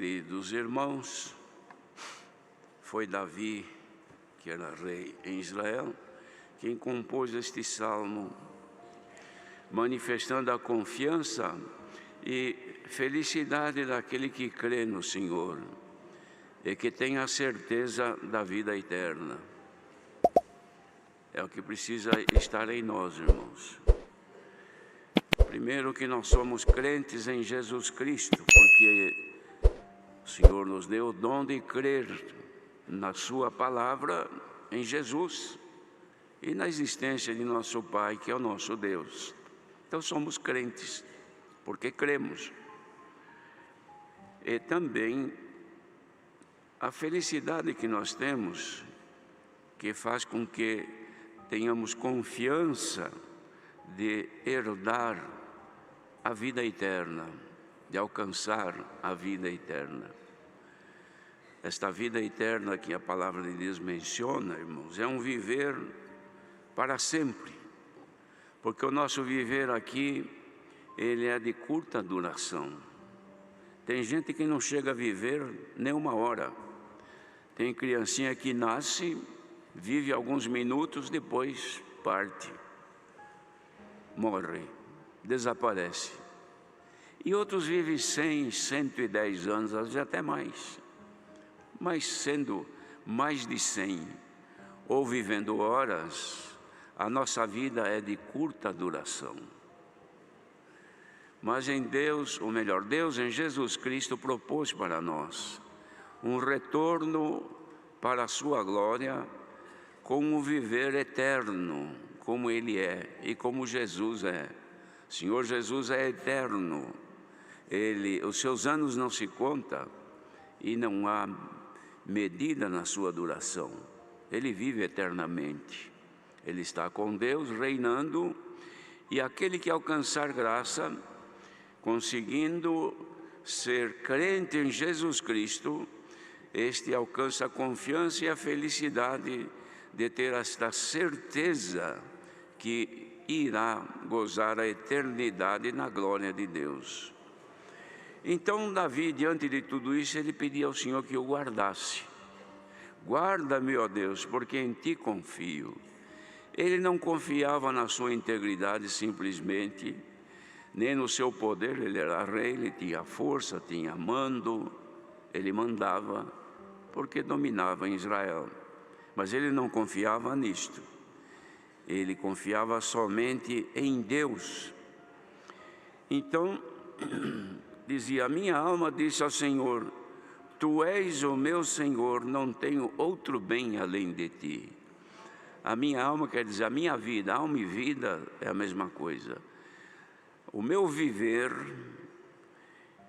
queridos irmãos, foi Davi, que era rei em Israel, quem compôs este salmo, manifestando a confiança e felicidade daquele que crê no Senhor e que tem a certeza da vida eterna. É o que precisa estar em nós, irmãos. Primeiro, que nós somos crentes em Jesus Cristo, porque o Senhor nos deu o dom de crer na sua palavra, em Jesus, e na existência de nosso Pai, que é o nosso Deus. Então somos crentes, porque cremos. E também a felicidade que nós temos, que faz com que tenhamos confiança de herdar a vida eterna, de alcançar a vida eterna. Esta vida eterna que a palavra de Deus menciona, irmãos, é um viver para sempre, porque o nosso viver aqui, ele é de curta duração. Tem gente que não chega a viver nem uma hora. Tem criancinha que nasce, vive alguns minutos, depois parte, morre, desaparece. E outros vivem 100, 110 anos, às vezes até mais. Mas sendo mais de 100 ou vivendo horas, a nossa vida é de curta duração. Mas em Deus, ou melhor, Deus em Jesus Cristo propôs para nós um retorno para a sua glória com um viver eterno, como Ele é e como Jesus é. O Senhor Jesus é eterno. Os seus anos não se contam e não há medida na sua duração. Ele vive eternamente. Ele está com Deus, reinando, e aquele que alcançar graça, conseguindo ser crente em Jesus Cristo, este alcança a confiança e a felicidade de ter esta certeza que irá gozar a eternidade na glória de Deus. Então Davi, diante de tudo isso, ele pedia ao Senhor que o guardasse. Guarda-me, ó Deus, porque em Ti confio. Ele não confiava na sua integridade simplesmente, nem no seu poder. Ele era rei, ele tinha força, tinha mando, ele mandava, porque dominava em Israel. Mas ele não confiava nisto. Ele confiava somente em Deus. Então, dizia: minha alma disse ao Senhor, Tu és o meu Senhor, não tenho outro bem além de Ti. A minha alma quer dizer a minha vida, alma e vida é a mesma coisa. O meu viver,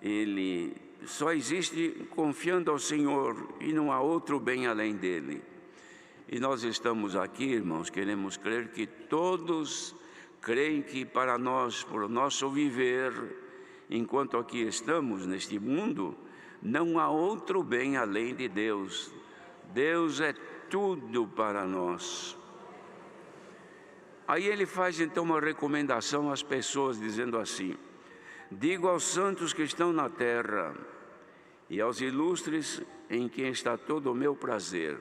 ele só existe confiando ao Senhor e não há outro bem além dele. E nós estamos aqui, irmãos, queremos crer que todos creem que para nós, por nosso viver, enquanto aqui estamos neste mundo, não há outro bem além de Deus. Deus é tudo para nós. Aí ele faz então uma recomendação às pessoas, dizendo assim: digo aos santos que estão na terra e aos ilustres em quem está todo o meu prazer,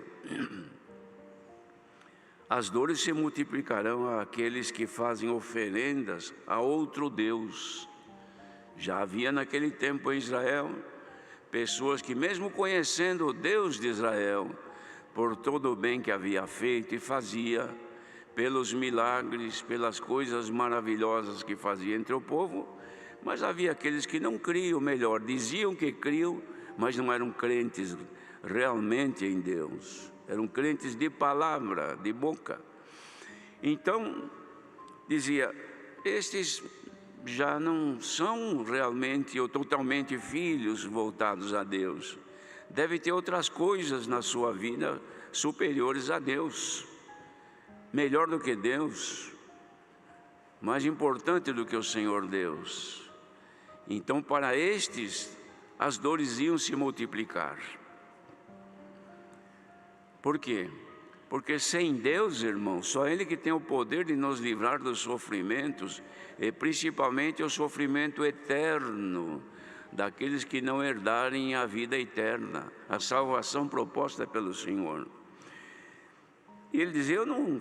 as dores se multiplicarão àqueles que fazem oferendas a outro Deus. Já havia naquele tempo em Israel pessoas que, mesmo conhecendo o Deus de Israel, por todo o bem que havia feito e fazia, pelos milagres, pelas coisas maravilhosas que fazia entre o povo, mas havia aqueles que não criam, melhor, diziam que criam, mas não eram crentes realmente em Deus, eram crentes de palavra, de boca. Então, dizia, estes já não são realmente ou totalmente filhos voltados a Deus. Deve ter outras coisas na sua vida superiores a Deus, melhor do que Deus, mais importante do que o Senhor Deus. Então, para estes, as dores iam se multiplicar. Por quê? Porque sem Deus, irmãos, só Ele que tem o poder de nos livrar dos sofrimentos, e principalmente o sofrimento eterno, daqueles que não herdarem a vida eterna, a salvação proposta pelo Senhor. E ele diz: eu não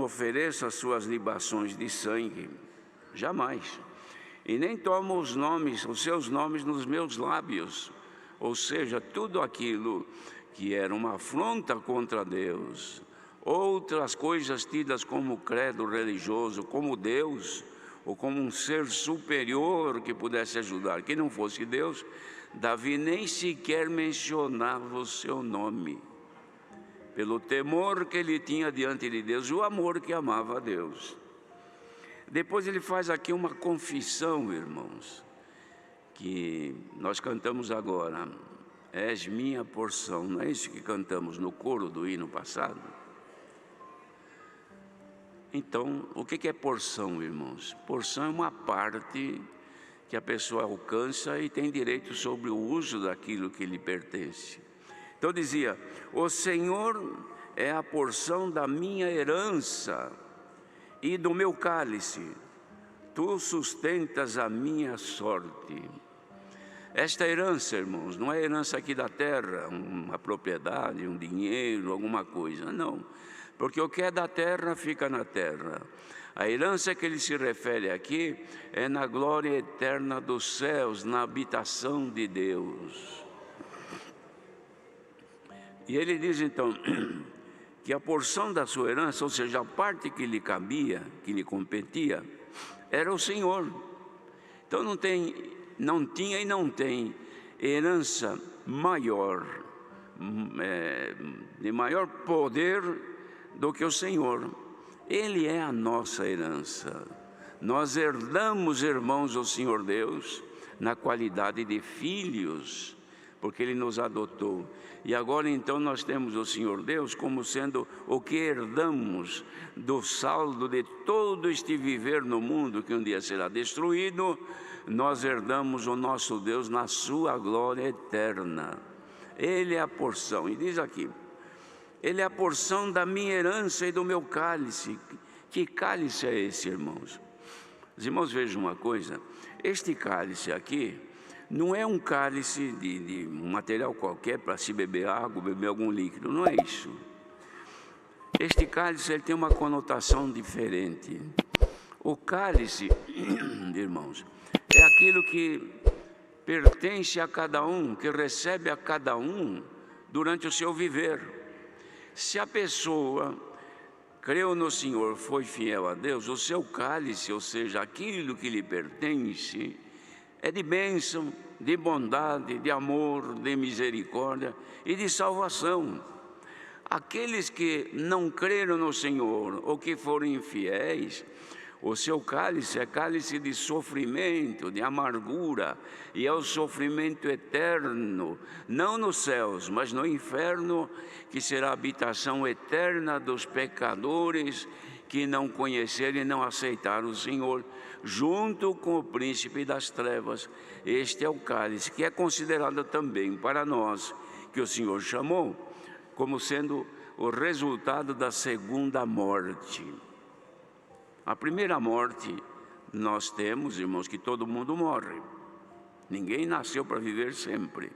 ofereço as suas libações de sangue, jamais, e nem tomo os seus nomes nos meus lábios. Ou seja, tudo aquilo que era uma afronta contra Deus, outras coisas tidas como credo religioso, como Deus, ou como um ser superior que pudesse ajudar, que não fosse Deus, Davi nem sequer mencionava o seu nome, pelo temor que ele tinha diante de Deus, o amor que amava a Deus. Depois ele faz aqui uma confissão, irmãos, que nós cantamos agora: és minha porção. Não é isso que cantamos no coro do hino passado? Então, o que é porção, irmãos? Porção é uma parte que a pessoa alcança e tem direito sobre o uso daquilo que lhe pertence. Então dizia: o Senhor é a porção da minha herança e do meu cálice, tu sustentas a minha sorte. Esta herança, irmãos, não é herança aqui da terra, uma propriedade, um dinheiro, alguma coisa, não. Porque o que é da terra fica na terra. A herança que ele se refere aqui é na glória eterna dos céus, na habitação de Deus. E ele diz então que a porção da sua herança, ou seja, a parte que lhe cabia, que lhe competia, era o Senhor. Então não tinha e não tem herança maior, de maior poder do que o Senhor. Ele é a nossa herança. Nós herdamos, irmãos, o Senhor Deus na qualidade de filhos, porque Ele nos adotou. E agora então nós temos o Senhor Deus como sendo o que herdamos do saldo de todo este viver no mundo que um dia será destruído. Nós herdamos o nosso Deus na sua glória eterna. Ele é a porção. E diz aqui: Ele é a porção da minha herança e do meu cálice. Que cálice é esse, irmãos? Os irmãos, vejam uma coisa: este cálice aqui não é um cálice de um material qualquer para se beber água, beber algum líquido, não é isso. Este cálice ele tem uma conotação diferente. O cálice, irmãos, é aquilo que pertence a cada um, que recebe a cada um durante o seu viver. Se a pessoa creu no Senhor, foi fiel a Deus, o seu cálice, ou seja, aquilo que lhe pertence, é de bênção, de bondade, de amor, de misericórdia e de salvação. Aqueles que não creram no Senhor ou que foram infiéis, o seu cálice é cálice de sofrimento, de amargura, e é o sofrimento eterno, não nos céus, mas no inferno, que será a habitação eterna dos pecadores que não conheceram e não aceitaram o Senhor, junto com o príncipe das trevas. Este é o cálice, que é considerado também para nós, que o Senhor chamou, como sendo o resultado da segunda morte. A primeira morte, nós temos, irmãos, que todo mundo morre. Ninguém nasceu para viver sempre.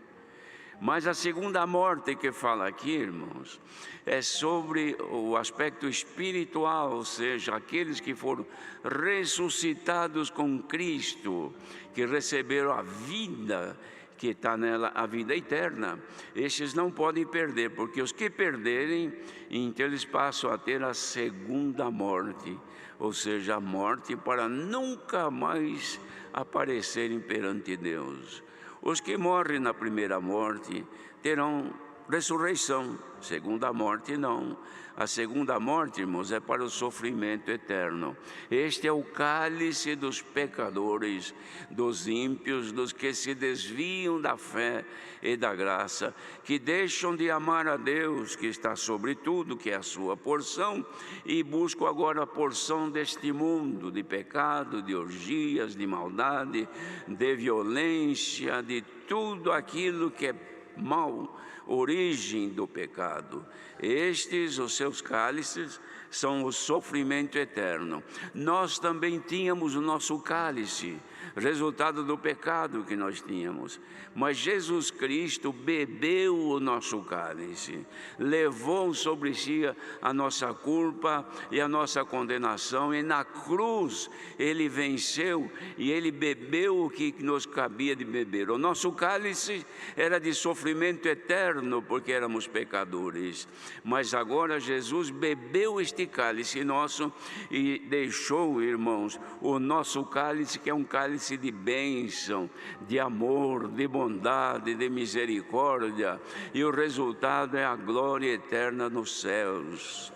Mas a segunda morte que fala aqui, irmãos, é sobre o aspecto espiritual, ou seja, aqueles que foram ressuscitados com Cristo, que receberam a vida que está nela, a vida eterna. Estes não podem perder, porque os que perderem, então eles passam a ter a segunda morte, ou seja, a morte para nunca mais aparecerem perante Deus. Os que morrem na primeira morte terão ressurreição, segunda morte não. A segunda morte, irmãos, é para o sofrimento eterno. Este é o cálice dos pecadores, dos ímpios, dos que se desviam da fé e da graça, que deixam de amar a Deus, que está sobre tudo, que é a sua porção, e buscam agora a porção deste mundo, de pecado, de orgias, de maldade, de violência, de tudo aquilo que é mal, origem do pecado. Estes, os seus cálices, são o sofrimento eterno. Nós também tínhamos o nosso cálice, resultado do pecado que nós tínhamos. Mas Jesus Cristo bebeu o nosso cálice, levou sobre si a nossa culpa e a nossa condenação, e na cruz Ele venceu e Ele bebeu o que nos cabia de beber. O nosso cálice era de sofrimento eterno, porque éramos pecadores, mas agora Jesus bebeu este cálice nosso e deixou, irmãos, o nosso cálice, que é um cálice de bênção, de amor, de bondade, de misericórdia, e o resultado é a glória eterna nos céus.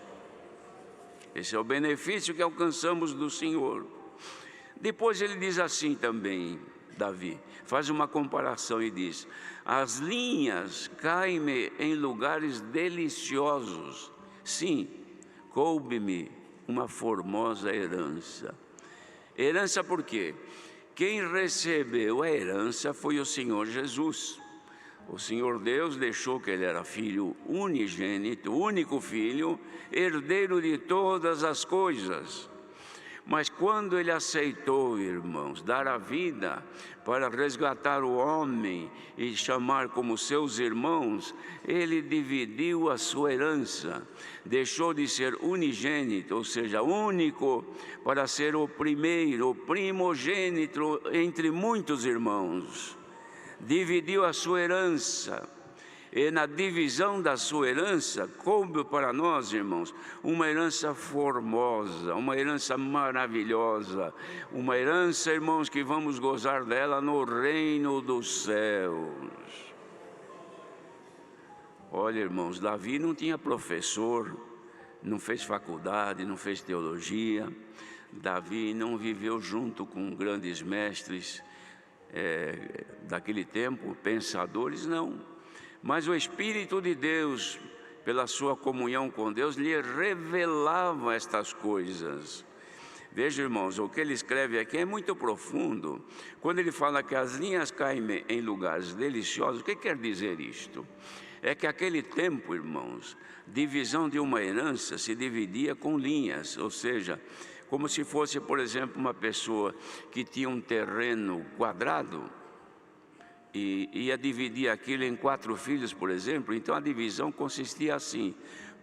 Esse é o benefício que alcançamos do Senhor. Depois ele diz assim também, Davi, faz uma comparação e diz: as linhas caem-me em lugares deliciosos, sim, coube-me uma formosa herança. Herança por quê? Quem recebeu a herança foi o Senhor Jesus. O Senhor Deus deixou que Ele era filho unigênito, único filho, herdeiro de todas as coisas. Mas quando Ele aceitou, irmãos, dar a vida para resgatar o homem e chamar como seus irmãos, Ele dividiu a sua herança, deixou de ser unigênito, ou seja, único, para ser o primeiro, o primogênito entre muitos irmãos. Dividiu a sua herança. E na divisão da sua herança, coube para nós, irmãos, uma herança formosa, uma herança maravilhosa, uma herança, irmãos, que vamos gozar dela no reino dos céus. Olha, irmãos, Davi não tinha professor, não fez faculdade, não fez teologia. Davi não viveu junto com grandes mestres daquele tempo, pensadores, não. Mas o Espírito de Deus, pela sua comunhão com Deus, lhe revelava estas coisas. Veja, irmãos, o que ele escreve aqui é muito profundo. Quando ele fala que as linhas caem em lugares deliciosos, o que quer dizer isto? É que aquele tempo, irmãos, divisão de uma herança se dividia com linhas, ou seja, como se fosse, por exemplo, uma pessoa que tinha um terreno quadrado, e ia dividir aquilo em 4 filhos, por exemplo. Então a divisão consistia assim: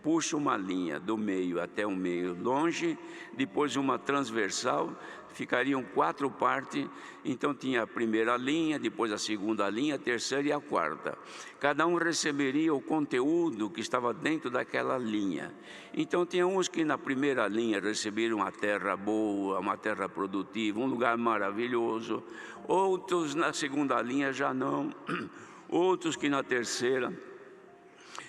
puxa uma linha do meio até o meio longe, depois uma transversal, ficariam 4 partes. Então tinha a primeira linha, depois a segunda linha, a terceira e a quarta. Cada um receberia o conteúdo que estava dentro daquela linha. Então tinha uns que na primeira linha receberam uma terra boa, uma terra produtiva, um lugar maravilhoso. Outros na segunda linha já não. Outros que na terceira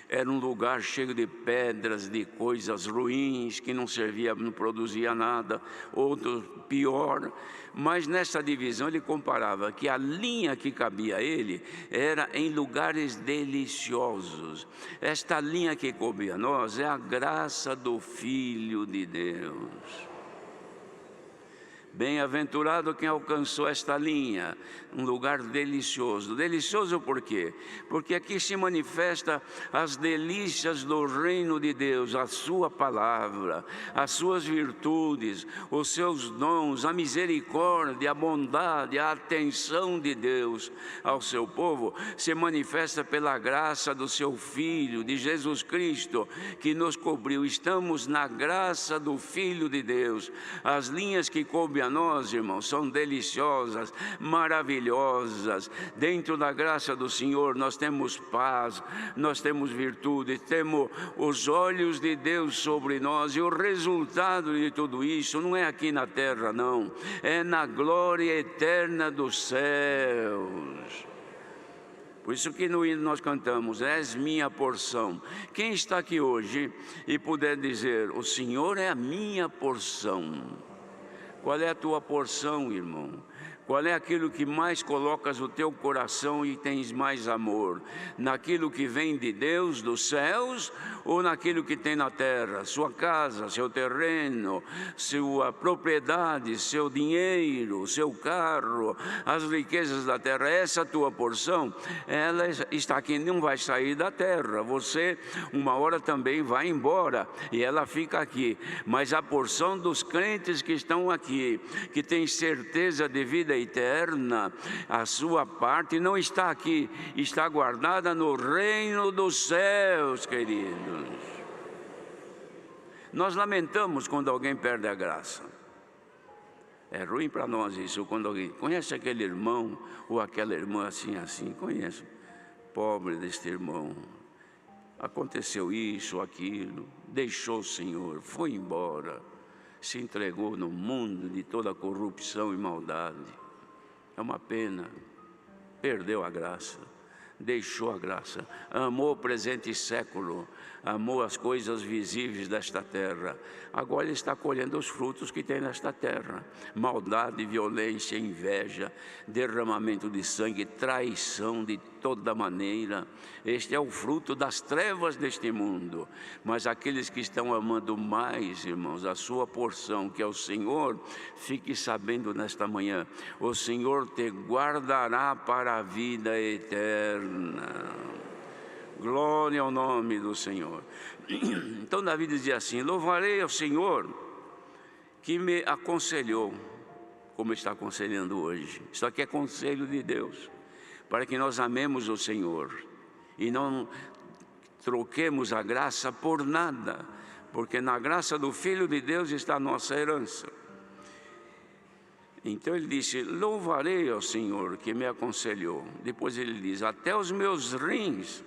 era um lugar cheio de pedras, de coisas ruins, que não servia, não produzia nada. Outro pior. Mas nessa divisão ele comparava que a linha que cabia a ele era em lugares deliciosos. Esta linha que coube a nós é a graça do Filho de Deus. Bem-aventurado quem alcançou esta linha, um lugar delicioso. Delicioso por quê? Porque aqui se manifesta as delícias do reino de Deus, a sua palavra, as suas virtudes, os seus dons, a misericórdia, a bondade, a atenção de Deus ao seu povo, se manifesta pela graça do seu Filho, de Jesus Cristo, que nos cobriu. Estamos na graça do Filho de Deus. As linhas que coube a nós, irmãos, são deliciosas, maravilhosas. Dentro da graça do Senhor nós temos paz, nós temos virtude, temos os olhos de Deus sobre nós, e o resultado de tudo isso não é aqui na terra, não, é na glória eterna dos céus. Por isso que no hino nós cantamos: és minha porção. Quem está aqui hoje e puder dizer: o Senhor é a minha porção? Qual é a tua porção, irmão? Qual é aquilo que mais colocas o teu coração e tens mais amor? Naquilo que vem de Deus, dos céus, ou naquilo que tem na terra? Sua casa, seu terreno, sua propriedade, seu dinheiro, seu carro, as riquezas da terra. Essa tua porção, ela está aqui, não vai sair da terra. Você, uma hora também vai embora e ela fica aqui. Mas a porção dos crentes que estão aqui, que tem certeza de vida vida eterna, a sua parte não está aqui, está guardada no reino dos céus, queridos. Nós lamentamos quando alguém perde a graça. É ruim para nós isso, quando alguém conhece aquele irmão ou aquela irmã assim, conheço, pobre deste irmão, aconteceu isso ou aquilo, deixou o Senhor, foi embora, se entregou no mundo de toda corrupção e maldade. É uma pena, perdeu a graça, deixou a graça, amou o presente século, amou as coisas visíveis desta terra. Agora ele está colhendo os frutos que tem nesta terra: maldade, violência, inveja, derramamento de sangue, traição de toda maneira. Este é o fruto das trevas deste mundo. Mas aqueles que estão amando mais, irmãos, a sua porção, que é o Senhor, fique sabendo nesta manhã, o Senhor te guardará para a vida eterna. Glória ao nome do Senhor. Então Davi dizia assim: louvarei ao Senhor que me aconselhou, como está aconselhando hoje. Isso aqui é conselho de Deus, para que nós amemos o Senhor e não troquemos a graça por nada, porque na graça do Filho de Deus está a nossa herança. Então ele disse: louvarei ao Senhor que me aconselhou. Depois ele diz: até os meus rins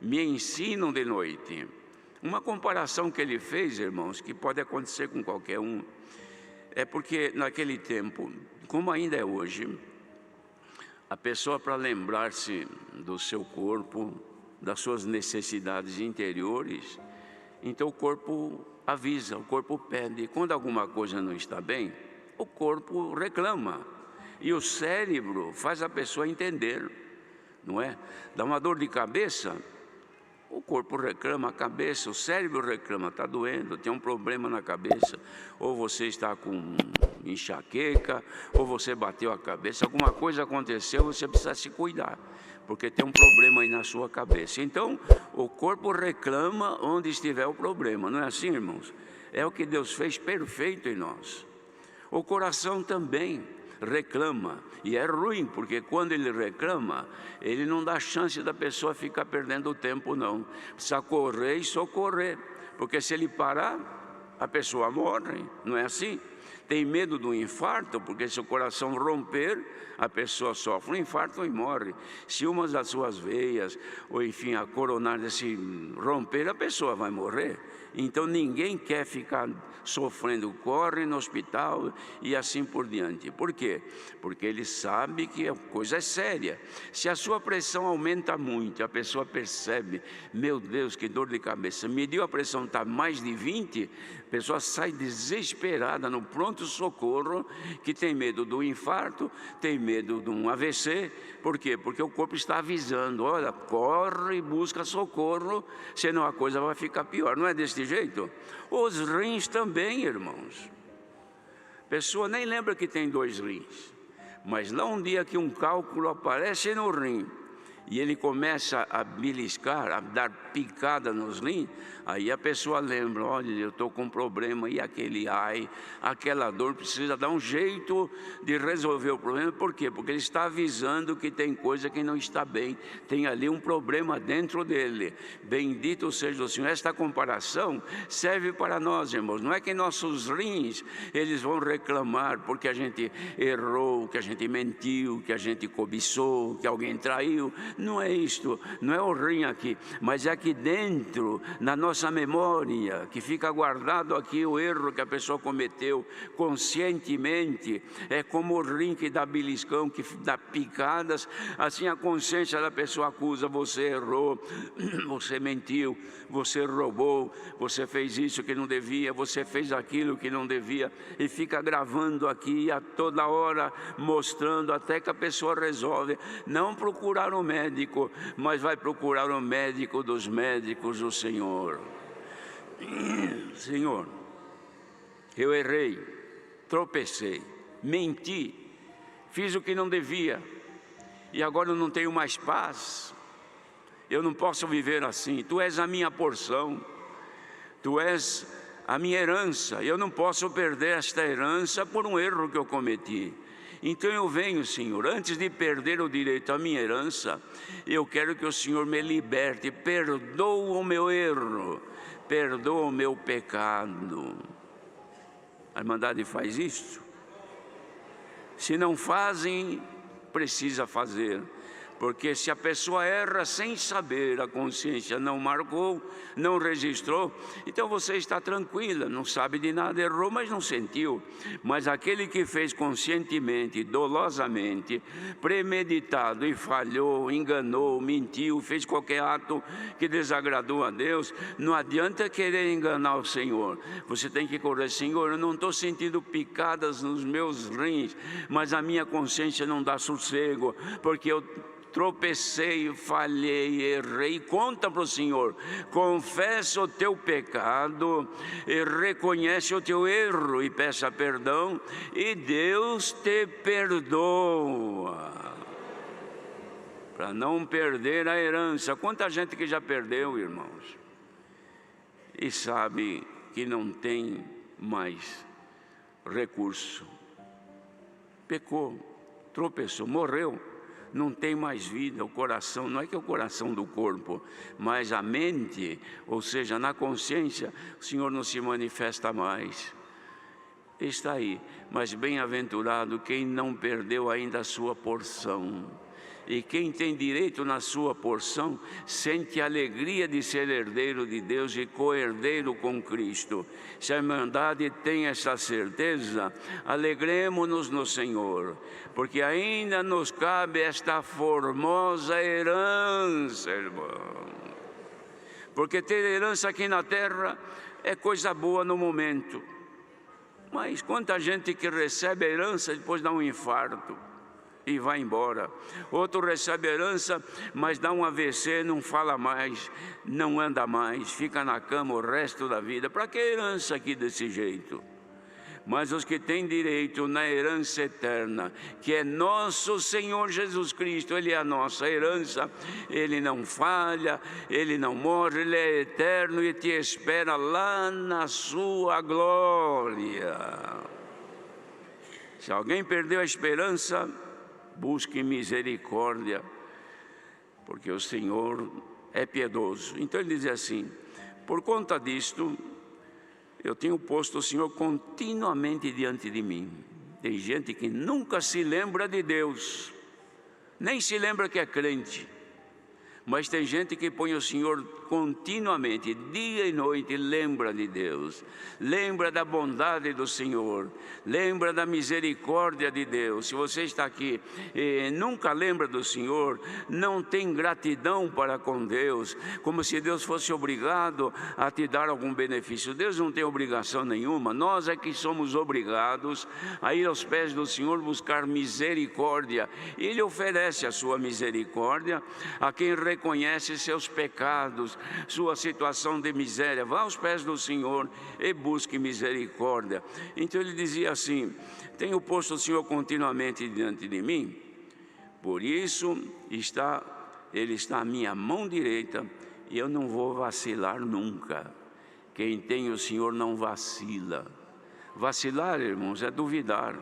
me ensinam de noite. Uma comparação que ele fez, irmãos, que pode acontecer com qualquer um, é porque naquele tempo, como ainda é hoje, a pessoa, para lembrar-se do seu corpo, das suas necessidades interiores, então o corpo avisa, o corpo pede. Quando alguma coisa não está bem, o corpo reclama, e o cérebro faz a pessoa entender, não é? Dá uma dor de cabeça, o corpo reclama, a cabeça, o cérebro reclama, está doendo, tem um problema na cabeça, ou você está com enxaqueca, ou você bateu a cabeça, alguma coisa aconteceu, você precisa se cuidar, porque tem um problema aí na sua cabeça. Então, o corpo reclama onde estiver o problema, não é assim, irmãos? É o que Deus fez perfeito em nós. O coração também reclama, e é ruim, porque quando ele reclama, ele não dá chance da pessoa ficar perdendo o tempo, não. Precisa correr e socorrer, porque se ele parar, a pessoa morre, não é assim? Tem medo do infarto, porque se o coração romper, a pessoa sofre um infarto e morre. Se uma das suas veias, ou enfim, a coronária se romper, a pessoa vai morrer. Então ninguém quer ficar sofrendo, corre no hospital e assim por diante. Por quê? Porque ele sabe que a coisa é séria. Se a sua pressão aumenta muito, a pessoa percebe: meu Deus, que dor de cabeça, mediu a pressão, está mais de 20, a pessoa sai desesperada no pronto-socorro, que tem medo do infarto, tem medo de um AVC. Por quê? Porque o corpo está avisando: olha, corre e busca socorro, senão a coisa vai ficar pior. Não é desse jeito? Os rins também, irmãos. A pessoa nem lembra que tem 2 rins, mas lá um dia que um cálculo aparece no rim, e ele começa a beliscar, a dar picada nos rins, aí a pessoa lembra: olha, eu estou com um problema, e aquele aquela dor, precisa dar um jeito de resolver o problema. Por quê? Porque ele está avisando que tem coisa que não está bem, tem ali um problema dentro dele. Bendito seja o Senhor. Esta comparação serve para nós, irmãos. Não é que nossos rins, eles vão reclamar porque a gente errou, que a gente mentiu, que a gente cobiçou, que alguém traiu. Não é isto, não é o rim aqui, mas é aqui dentro, na nossa memória, que fica guardado aqui o erro que a pessoa cometeu conscientemente. É como o rim que dá beliscão, que dá picadas, assim a consciência da pessoa acusa: você errou, você mentiu, você roubou, você fez isso que não devia, você fez aquilo que não devia, e fica gravando aqui a toda hora, mostrando, até que a pessoa resolve não procurar um médico, mas vai procurar o médico dos médicos, o Senhor. Senhor, eu errei, tropecei, menti, fiz o que não devia, e agora eu não tenho mais paz. Eu não posso viver assim. Tu és a minha porção, tu és a minha herança. Eu não posso perder esta herança por um erro que eu cometi. Então eu venho, Senhor, antes de perder o direito à minha herança, eu quero que o Senhor me liberte, perdoa o meu erro, perdoa o meu pecado. A Irmandade faz isso? Se não fazem, precisa fazer. Porque se a pessoa erra sem saber, a consciência não marcou, não registrou, então você está tranquila, não sabe de nada, errou, mas não sentiu. Mas aquele que fez conscientemente, dolosamente, premeditado e falhou, enganou, mentiu, fez qualquer ato que desagradou a Deus, não adianta querer enganar o Senhor. Você tem que correr, Senhor, eu não estou sentindo picadas nos meus rins, mas a minha consciência não dá sossego, porque eu tropecei, falhei, errei. Conta para o Senhor, confessa o teu pecado, e reconhece o teu erro e peça perdão, e Deus te perdoa, para não perder a herança. Quanta gente que já perdeu, irmãos, e sabe que não tem mais recurso, pecou, tropeçou, morreu, não tem mais vida. O coração, não é que é o coração do corpo, mas a mente, ou seja, na consciência, o Senhor não se manifesta mais. Está aí, mas bem-aventurado quem não perdeu ainda a sua porção. E quem tem direito na sua porção, sente a alegria de ser herdeiro de Deus e co-herdeiro com Cristo. Se a Irmandade tem essa certeza, alegremos-nos no Senhor, porque ainda nos cabe esta formosa herança, irmão. Porque ter herança aqui na terra é coisa boa no momento, mas quanta gente que recebe a herança depois dá um infarto e vai embora. Outro recebe herança, mas dá um AVC, não fala mais, não anda mais, fica na cama o resto da vida. Para que herança aqui desse jeito? Mas os que têm direito na herança eterna, que é nosso Senhor Jesus Cristo, Ele é a nossa herança, Ele não falha, Ele não morre, Ele é eterno e te espera lá na sua glória. Se alguém perdeu a esperança, busque misericórdia, porque o Senhor é piedoso. Então ele diz assim: por conta disto, eu tenho posto o Senhor continuamente diante de mim. Tem gente que nunca se lembra de Deus, nem se lembra que é crente, mas tem gente que põe o Senhor continuamente, dia e noite, lembra de Deus, lembra da bondade do Senhor, lembra da misericórdia de Deus. Se você está aqui e nunca lembra do Senhor, não tem gratidão para com Deus, como se Deus fosse obrigado a te dar algum benefício. Deus não tem obrigação nenhuma, nós é que somos obrigados a ir aos pés do Senhor buscar misericórdia. Ele oferece a sua misericórdia a quem reconhece seus pecados, sua situação de miséria. Vá aos pés do Senhor e busque misericórdia. Então ele dizia assim: tenho posto o Senhor continuamente diante de mim, por isso Ele está à minha mão direita, e eu não vou vacilar nunca. Quem tem o Senhor não vacila. Vacilar, irmãos, é duvidar,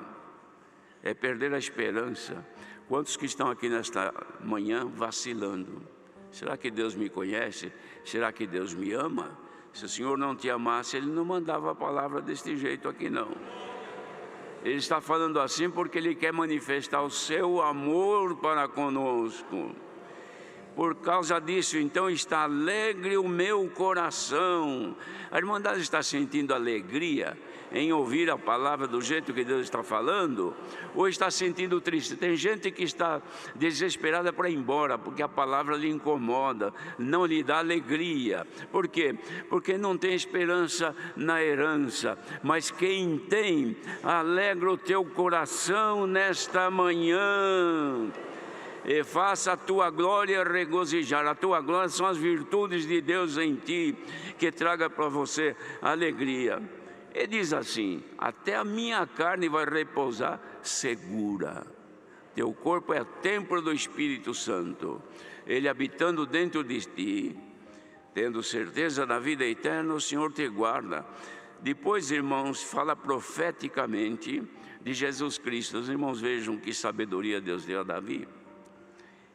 é perder a esperança. Quantos que estão aqui nesta manhã vacilando? Será que Deus me conhece? Será que Deus me ama? Se o Senhor não te amasse, Ele não mandava a palavra deste jeito aqui não. Ele está falando assim porque Ele quer manifestar o seu amor para conosco. Por causa disso, então, está alegre o meu coração. A Irmandade está sentindo alegria em ouvir a palavra do jeito que Deus está falando? Ou está sentindo triste? Tem gente que está desesperada para ir embora, porque a palavra lhe incomoda, não lhe dá alegria. Por quê? Porque não tem esperança na herança. Mas quem tem, alegra o teu coração nesta manhã. E faça a tua glória regozijar. A tua glória são as virtudes de Deus em ti, que traga para você alegria. Ele diz assim: até a minha carne vai repousar segura. Teu corpo é o templo do Espírito Santo. Ele habitando dentro de ti, tendo certeza da vida eterna, o Senhor te guarda. Depois, irmãos, fala profeticamente de Jesus Cristo. Os irmãos vejam que sabedoria Deus deu a Davi.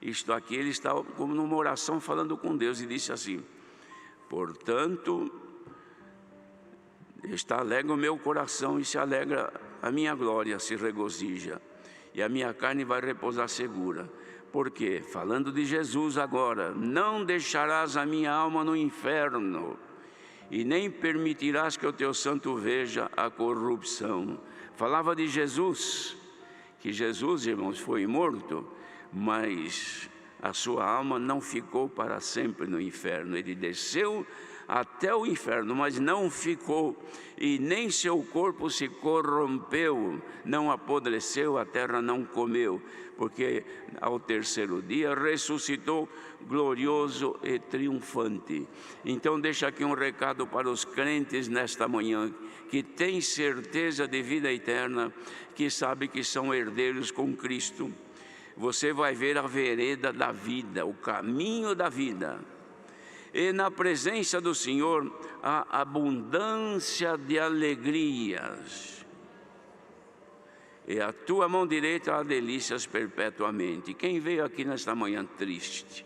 Isto aqui, ele está como numa oração falando com Deus e disse assim: portanto, está alegre o meu coração e se alegra a minha glória, se regozija, e a minha carne vai repousar segura. Porque, falando de Jesus agora, não deixarás a minha alma no inferno, e nem permitirás que o teu santo veja a corrupção. Falava de Jesus, que Jesus, irmãos, foi morto, mas a sua alma não ficou para sempre no inferno. Ele desceu até o inferno, mas não ficou, e nem seu corpo se corrompeu, não apodreceu, a terra não comeu, porque ao terceiro dia ressuscitou glorioso e triunfante. Então deixa aqui um recado para os crentes nesta manhã, que têm certeza de vida eterna, que sabe que são herdeiros com Cristo. Você vai ver a vereda da vida, o caminho da vida. E na presença do Senhor há abundância de alegrias, e a tua mão direita há delícias perpetuamente. Quem veio aqui nesta manhã triste,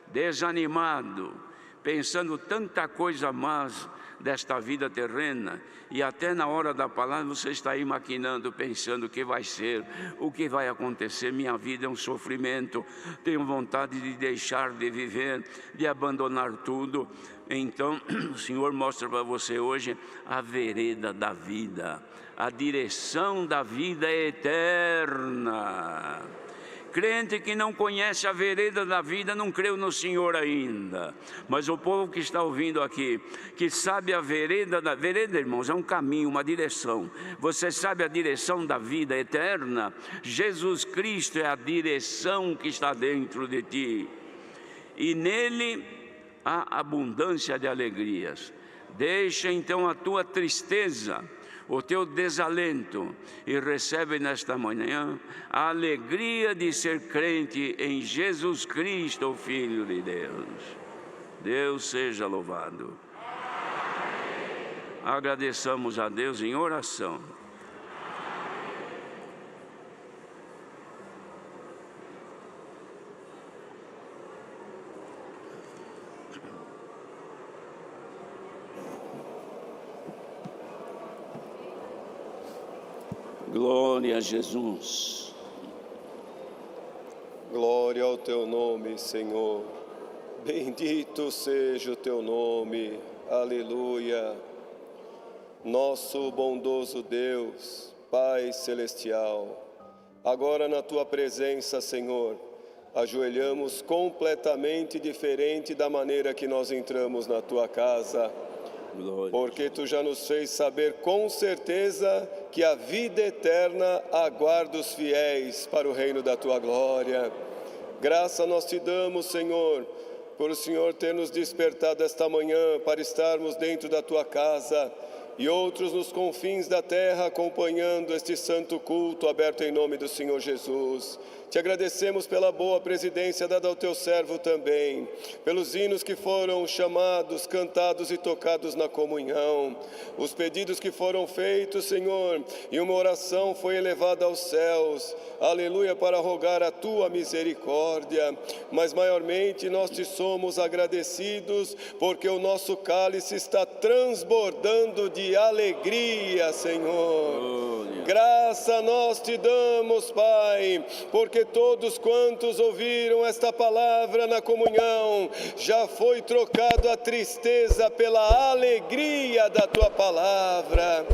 desanimado, pensando tanta coisa más desta vida terrena, e até na hora da palavra você está aí maquinando, pensando o que vai ser, o que vai acontecer, minha vida é um sofrimento, tenho vontade de deixar de viver, de abandonar tudo. Então o Senhor mostra para você hoje a vereda da vida, a direção da vida eterna. Crente que não conhece a vereda da vida não creu no Senhor ainda. Mas o povo que está ouvindo aqui, que sabe a vereda, irmãos, é um caminho, uma direção. Você sabe a direção da vida eterna? Jesus Cristo é a direção que está dentro de ti. E nele há abundância de alegrias. Deixa então a tua tristeza, o teu desalento, e recebe nesta manhã a alegria de ser crente em Jesus Cristo, o Filho de Deus. Deus seja louvado. Agradeçamos a Deus em oração. Glória a Jesus. Glória ao teu nome, Senhor. Bendito seja o teu nome. Aleluia. Nosso bondoso Deus, Pai celestial, agora na tua presença, Senhor, ajoelhamos completamente diferente da maneira que nós entramos na tua casa. Porque tu já nos fez saber com certeza que a vida eterna aguarda os fiéis para o reino da tua glória. Graça nós te damos, Senhor, por o Senhor ter nos despertado esta manhã para estarmos dentro da tua casa e outros nos confins da terra acompanhando este santo culto aberto em nome do Senhor Jesus. Te agradecemos pela boa presidência dada ao teu servo também, pelos hinos que foram chamados, cantados e tocados na comunhão, os pedidos que foram feitos, Senhor, e uma oração foi elevada aos céus, aleluia, para rogar a tua misericórdia. Mas maiormente nós te somos agradecidos, porque o nosso cálice está transbordando de alegria, Senhor. Graça nós te damos, Pai, porque todos quantos ouviram esta palavra na comunhão, já foi trocado a tristeza pela alegria da tua palavra.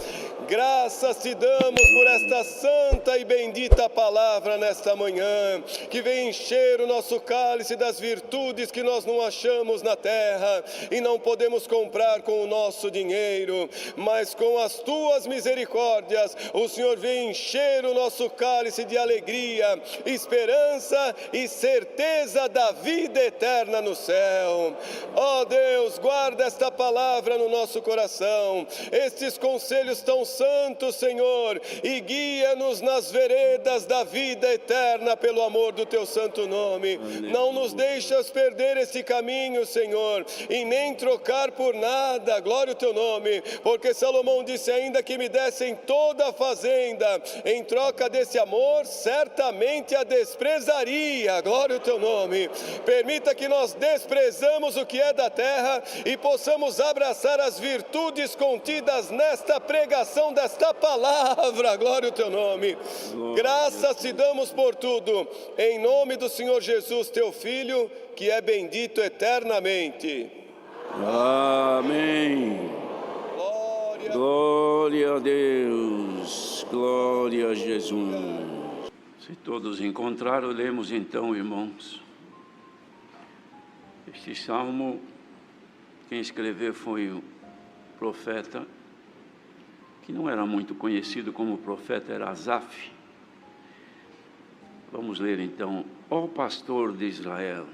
Graças te damos por esta santa e bendita palavra nesta manhã, que vem encher o nosso cálice das virtudes que nós não achamos na terra e não podemos comprar com o nosso dinheiro, mas com as tuas misericórdias, o Senhor vem encher o nosso cálice de alegria, esperança e certeza da vida eterna no céu. Ó Deus, guarda esta palavra no nosso coração, estes conselhos tão Santo, Senhor, e guia-nos nas veredas da vida eterna pelo amor do Teu santo nome. Aleluia. Não nos deixas perder esse caminho, Senhor, e nem trocar por nada, glória ao Teu nome, porque Salomão disse ainda que me dessem toda a fazenda, em troca desse amor, certamente a desprezaria, glória ao Teu nome. Permita que nós desprezamos o que é da terra e possamos abraçar as virtudes contidas nesta pregação desta palavra, glória ao Teu nome. Graças te damos por tudo, em nome do Senhor Jesus, Teu Filho, que é bendito eternamente. Amém. Glória a Deus, glória a Jesus. Se todos encontraram, lemos então, irmãos. Este salmo, quem escreveu foi o profeta, que não era muito conhecido como profeta, era Asaf. Vamos ler então. Ó pastor de Israel,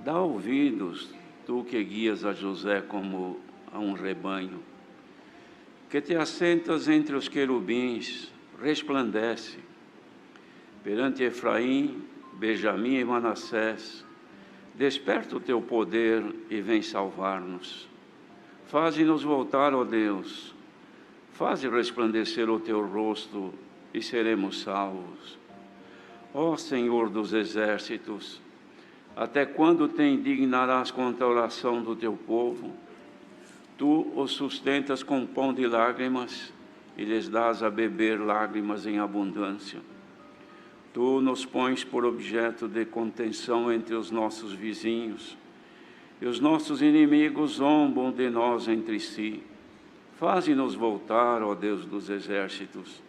dá ouvidos, tu que guias a José como a um rebanho, que te assentas entre os querubins, resplandece perante Efraim, Benjamim e Manassés. Desperta o teu poder e vem salvar-nos. Faze-nos voltar, ó Deus. Faze resplandecer o teu rosto e seremos salvos. Ó Senhor dos exércitos, até quando te indignarás contra a oração do teu povo? Tu os sustentas com pão de lágrimas e lhes dás a beber lágrimas em abundância. Tu nos pões por objeto de contenção entre os nossos vizinhos, e os nossos inimigos zombam de nós entre si. Faze-nos voltar, ó Deus dos exércitos.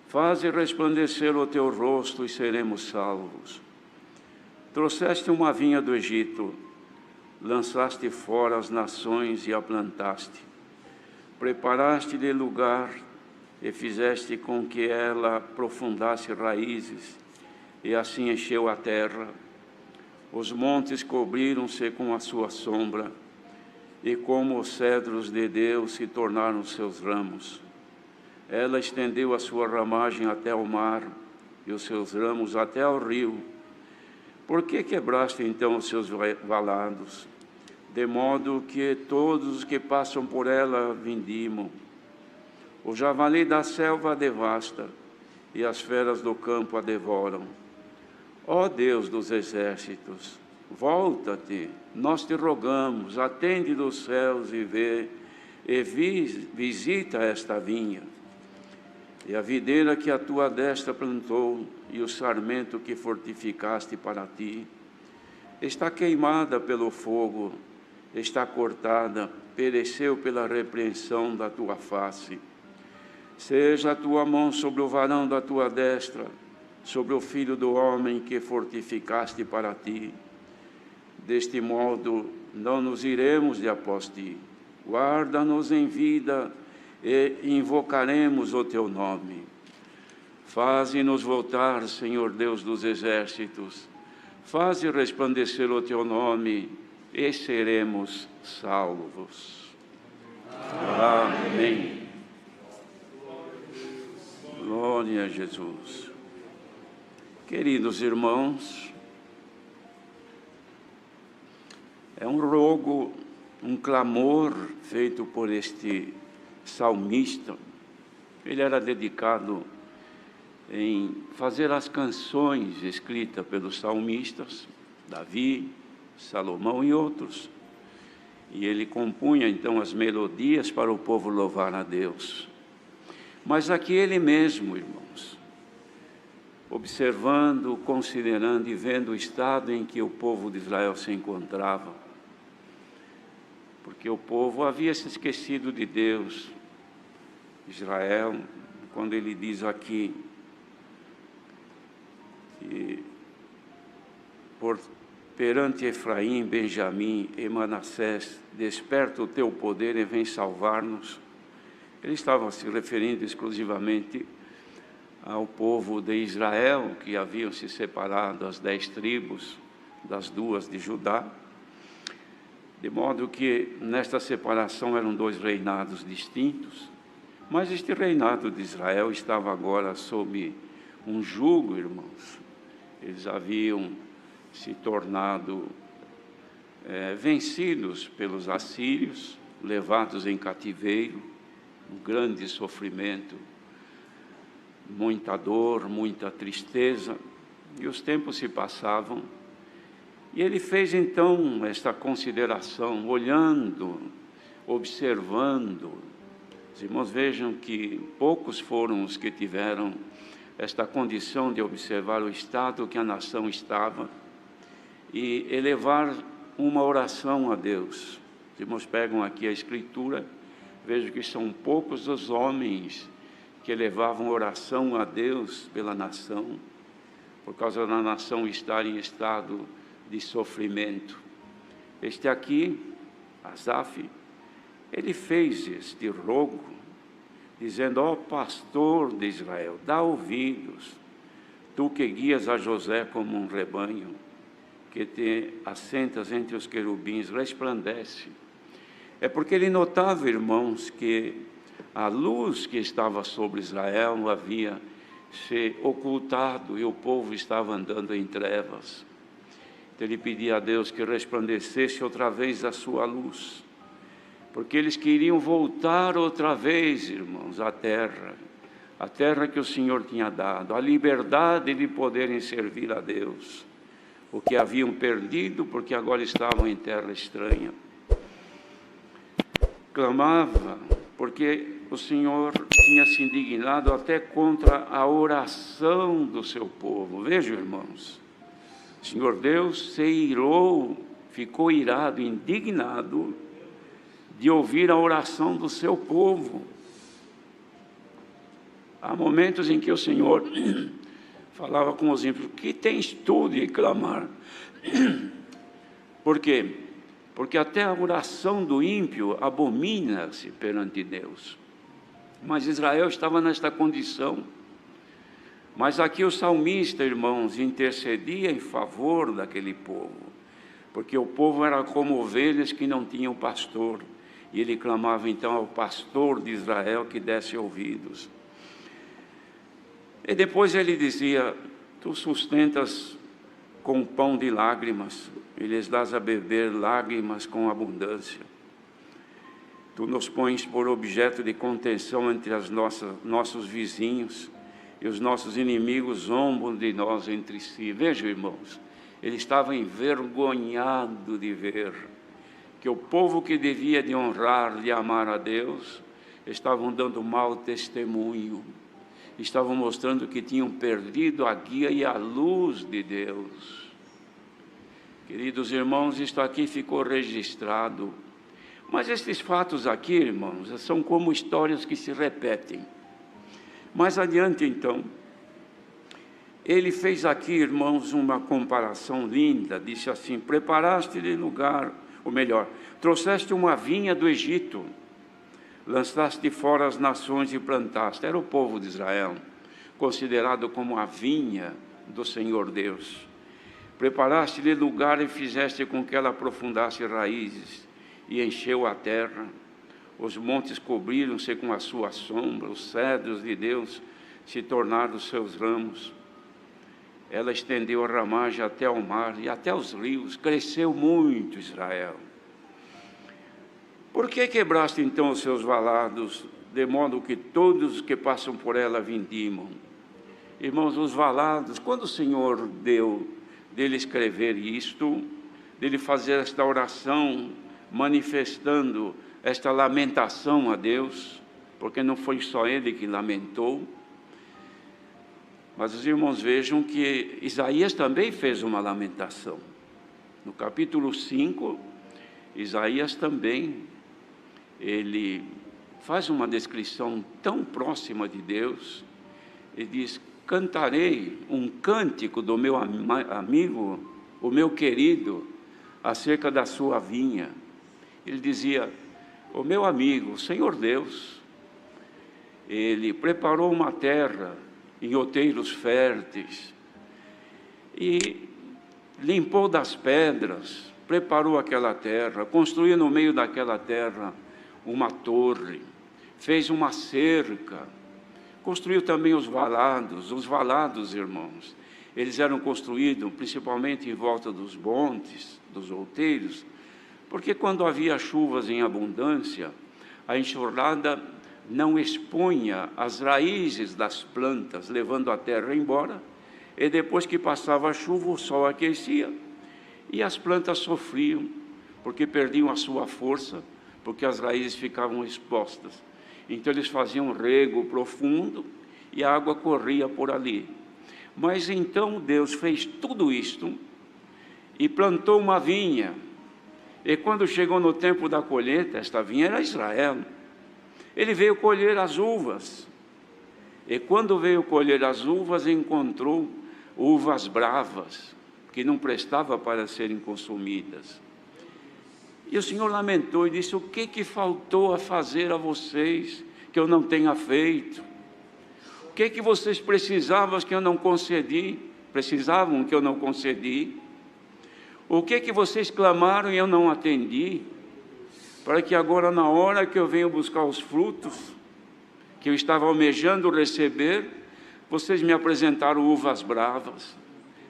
Faze resplandecer o teu rosto e seremos salvos. Trouxeste uma vinha do Egito, lançaste fora as nações e a plantaste. Preparaste-lhe lugar e fizeste com que ela aprofundasse raízes, e assim encheu a terra. Os montes cobriram-se com a sua sombra, e como os cedros de Deus se tornaram seus ramos. Ela estendeu a sua ramagem até ao mar, e os seus ramos até ao rio. Por que quebraste então os seus valados, de modo que todos os que passam por ela vindimam? O javali da selva a devasta, e as feras do campo a devoram. Ó Deus dos exércitos, volta-te, nós te rogamos, atende dos céus e vê, e visita esta vinha. E a videira que a tua destra plantou, e o sarmento que fortificaste para ti, está queimada pelo fogo, está cortada, pereceu pela repreensão da tua face. Seja a tua mão sobre o varão da tua destra, sobre o filho do homem que fortificaste para ti. Deste modo, não nos iremos de após ti. Guarda-nos em vida e invocaremos o teu nome. Faze-nos voltar, Senhor Deus dos exércitos. Faze resplandecer o teu nome e seremos salvos. Amém. Glória a Jesus. Queridos irmãos, é um rogo, um clamor feito por este salmista. Ele era dedicado em fazer as canções escritas pelos salmistas, Davi, Salomão e outros. E ele compunha então as melodias para o povo louvar a Deus. Mas aqui ele mesmo, irmãos, observando, considerando e vendo o estado em que o povo de Israel se encontrava, porque o povo havia se esquecido de Deus. Israel, quando ele diz aqui, que perante Efraim, Benjamim e Manassés, desperta o teu poder e vem salvar-nos, ele estava se referindo exclusivamente ao povo de Israel, que haviam se separado as 10 tribos das 2 de Judá, de modo que nesta separação eram 2 reinados distintos, Mas este reinado de Israel estava agora sob um jugo, irmãos. Eles haviam se tornado vencidos pelos assírios, levados em cativeiro, um grande sofrimento, muita dor, muita tristeza, e os tempos se passavam. E ele fez então esta consideração, olhando, observando. Os irmãos vejam que poucos foram os que tiveram esta condição de observar o estado que a nação estava e elevar uma oração a Deus. Os irmãos pegam aqui a Escritura, vejam que são poucos os homens que elevavam oração a Deus pela nação, por causa da nação estar em estado de sofrimento. Este aqui, Asaf, ele fez este rogo, dizendo: ó pastor de Israel, dá ouvidos, tu que guias a José como um rebanho, que te assentas entre os querubins, resplandece. É porque ele notava, irmãos, que a luz que estava sobre Israel havia se ocultado e o povo estava andando em trevas. Então ele pedia a Deus que resplandecesse outra vez a sua luz, porque eles queriam voltar outra vez, irmãos, à terra que o Senhor tinha dado, a liberdade de poderem servir a Deus, o que haviam perdido porque agora estavam em terra estranha. Clamava, porque o Senhor tinha se indignado até contra a oração do seu povo. Vejam, irmãos, o Senhor Deus se irou, ficou irado, indignado, de ouvir a oração do seu povo. Há momentos em que o Senhor falava com os ímpios: que tens tu de clamar? Por quê? Porque até a oração do ímpio abomina-se perante Deus. Mas Israel estava nesta condição. Mas aqui o salmista, irmãos, intercedia em favor daquele povo, porque o povo era como ovelhas que não tinham pastor, e ele clamava então ao pastor de Israel que desse ouvidos. E depois ele dizia: tu sustentas com pão de lágrimas, e lhes dás a beber lágrimas com abundância. Tu nos pões por objeto de contenção entre nossos vizinhos, e os nossos inimigos zombam de nós entre si. Vejam, irmãos, ele estava envergonhado de ver que o povo que devia de honrar, de amar a Deus, estavam dando mau testemunho, estavam mostrando que tinham perdido a guia e a luz de Deus. Queridos irmãos, isto aqui ficou registrado. Mas estes fatos aqui, irmãos, são como histórias que se repetem. Mais adiante, então, ele fez aqui, irmãos, uma comparação linda. Disse assim: preparaste-lhe lugar, ou melhor, trouxeste uma vinha do Egito, lançaste fora as nações e plantaste. Era o povo de Israel, considerado como a vinha do Senhor Deus. Preparaste-lhe lugar e fizeste com que ela aprofundasse raízes e encheu a terra. Os montes cobriram-se com a sua sombra, os cedros de Deus se tornaram os seus ramos. Ela estendeu a ramagem até ao mar e até os rios, cresceu muito Israel. Por que quebraste então os seus valados, de modo que todos os que passam por ela vindimam? Irmãos, os valados, quando o Senhor deu dele escrever isto, dele fazer esta oração, manifestando esta lamentação a Deus, porque não foi só ele que lamentou, mas os irmãos vejam que Isaías também fez uma lamentação. No capítulo 5, Isaías também, ele faz uma descrição tão próxima de Deus. Ele diz: cantarei um cântico do meu amigo, o meu querido, acerca da sua vinha. Ele dizia: o meu amigo, o Senhor Deus, ele preparou uma terra em outeiros férteis e limpou das pedras, preparou aquela terra, construiu no meio daquela terra uma torre, fez uma cerca, construiu também os valados, irmãos, eles eram construídos principalmente em volta dos montes, dos outeiros, porque quando havia chuvas em abundância, a enxurrada não expunha as raízes das plantas, levando a terra embora, e depois que passava a chuva, o sol aquecia, e as plantas sofriam, porque perdiam a sua força, porque as raízes ficavam expostas. Então eles faziam um rego profundo, e a água corria por ali. Mas então Deus fez tudo isto, e plantou uma vinha, e quando chegou no tempo da colheita, esta vinha era Israel, ele veio colher as uvas, e quando veio colher as uvas, encontrou uvas bravas, que não prestava para serem consumidas. E o Senhor lamentou e disse: o que faltou a fazer a vocês que eu não tenha feito? O que vocês precisavam que eu não concedi? O que vocês clamaram e eu não atendi? Para que agora, na hora que eu venho buscar os frutos, que eu estava almejando receber, vocês me apresentaram uvas bravas.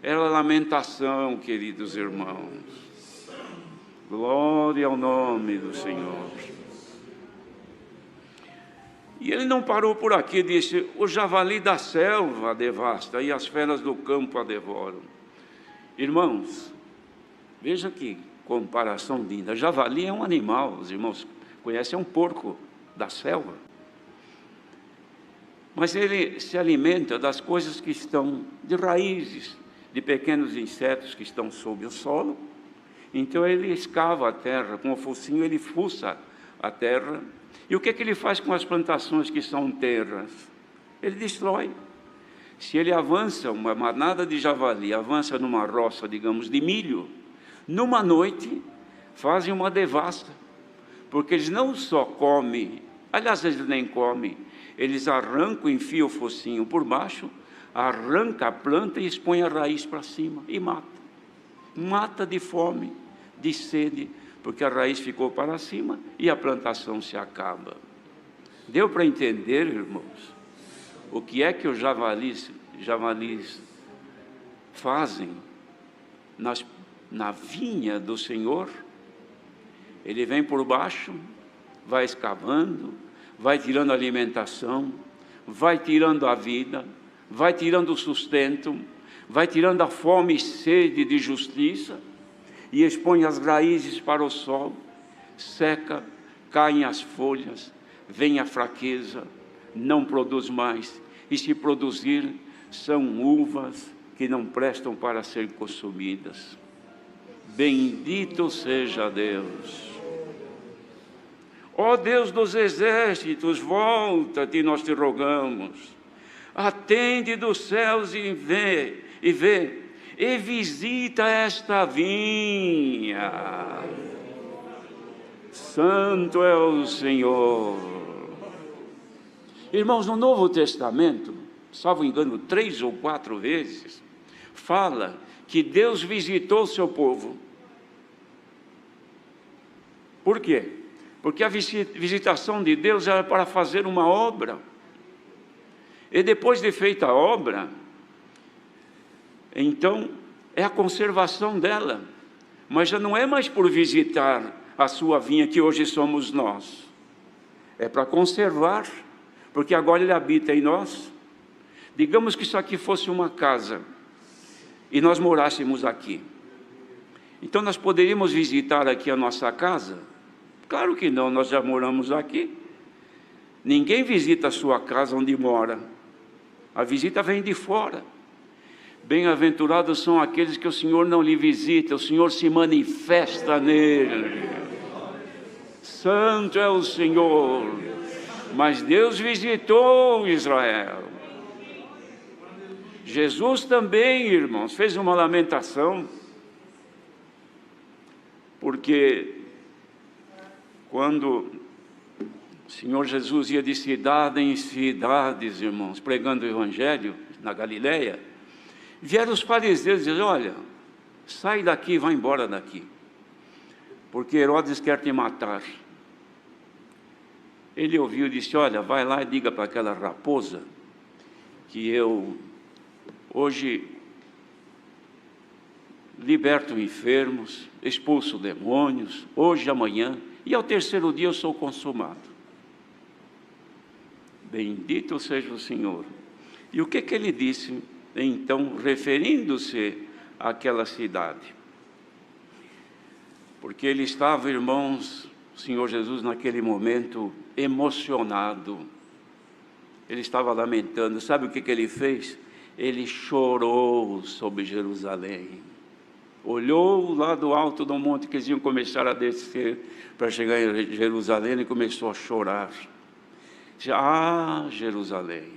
Era lamentação, queridos irmãos. Glória ao nome do Senhor. E ele não parou por aqui, disse: o javali da selva a devasta e as feras do campo a devoram. Irmãos, veja que comparação linda. Javali é um animal, os irmãos conhecem, é um porco da selva. Mas ele se alimenta das coisas que estão de raízes, de pequenos insetos que estão sob o solo. Então ele escava a terra, com o focinho ele fuça a terra. E o que ele faz com as plantações que são terras? Ele destrói. Se ele avança, uma manada de javali avança numa roça, digamos, de milho, numa noite fazem uma devassa, porque eles não só comem, aliás, eles nem comem, eles arrancam, enfiam o focinho por baixo, arranca a planta e expõe a raiz para cima e mata de fome, de sede, porque a raiz ficou para cima e a plantação se acaba. Deu para entender, irmãos, o que é que os javalis fazem na vinha do Senhor? Ele vem por baixo, vai escavando, vai tirando a alimentação, vai tirando a vida, vai tirando o sustento, vai tirando a fome e sede de justiça, e expõe as raízes para o sol, seca, caem as folhas, vem a fraqueza, não produz mais, e se produzir, são uvas que não prestam para ser consumidas. Bendito seja Deus. Ó Deus dos exércitos, volta-te, nós te rogamos. Atende dos céus e vê, e visita esta vinha. Santo é o Senhor. Irmãos, no Novo Testamento, salvo engano, 3 ou 4 vezes, fala que Deus visitou o seu povo. Por quê? Porque a visitação de Deus era para fazer uma obra. E depois de feita a obra, então é a conservação dela. Mas já não é mais por visitar a sua vinha, que hoje somos nós. É para conservar, porque agora Ele habita em nós. Digamos que isso aqui fosse uma casa, e nós morássemos aqui. Então nós poderíamos visitar aqui a nossa casa? Claro que não, nós já moramos aqui. Ninguém visita a sua casa onde mora. A visita vem de fora. Bem-aventurados são aqueles que o Senhor não lhe visita, o Senhor se manifesta nele. Santo é o Senhor. Mas Deus visitou Israel. Jesus também, irmãos, fez uma lamentação, porque quando o Senhor Jesus ia de cidade em cidades, irmãos, pregando o Evangelho na Galileia, vieram os fariseus e disseram: olha, sai daqui e vai embora daqui, porque Herodes quer te matar. Ele ouviu e disse: olha, vai lá e diga para aquela raposa que eu hoje liberto enfermos, expulso demônios, hoje, amanhã, e ao terceiro dia eu sou consumado. Bendito seja o Senhor. E o que ele disse, então, referindo-se àquela cidade? Porque ele estava, irmãos, o Senhor Jesus, naquele momento, emocionado. Ele estava lamentando. Sabe o que ele fez? Ele chorou sobre Jerusalém. Olhou lá do alto do monte que eles iam começar a descer para chegar em Jerusalém e começou a chorar. Ah, Jerusalém,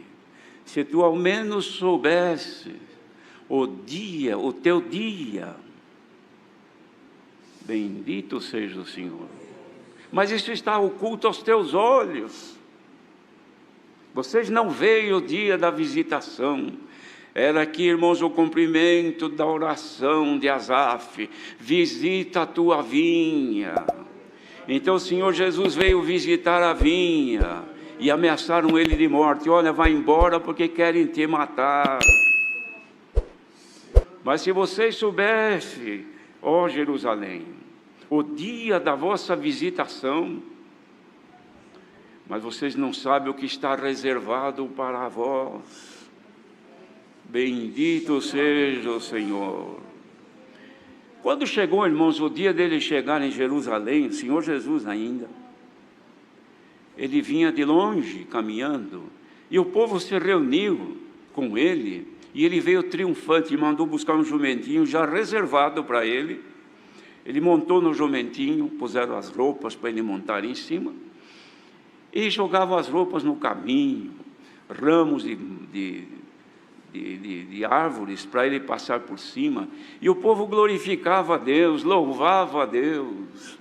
se tu ao menos soubesse o teu dia, bendito seja o Senhor. Mas isso está oculto aos teus olhos. Vocês não veem o dia da visitação. Era aqui, irmãos, o cumprimento da oração de Asaf: visita a tua vinha. Então o Senhor Jesus veio visitar a vinha e ameaçaram ele de morte: olha, vai embora porque querem te matar. Mas se vocês soubessem, ó Jerusalém, o dia da vossa visitação, mas vocês não sabem o que está reservado para vós. Bendito seja o Senhor. Quando chegou, irmãos, o dia dele chegar em Jerusalém, o Senhor Jesus ainda, ele vinha de longe caminhando, e o povo se reuniu com ele, e ele veio triunfante e mandou buscar um jumentinho já reservado para ele. Ele montou no jumentinho, puseram as roupas para ele montar em cima, e jogavam as roupas no caminho, ramos de árvores para ele passar por cima, e o povo glorificava a Deus, louvava a Deus.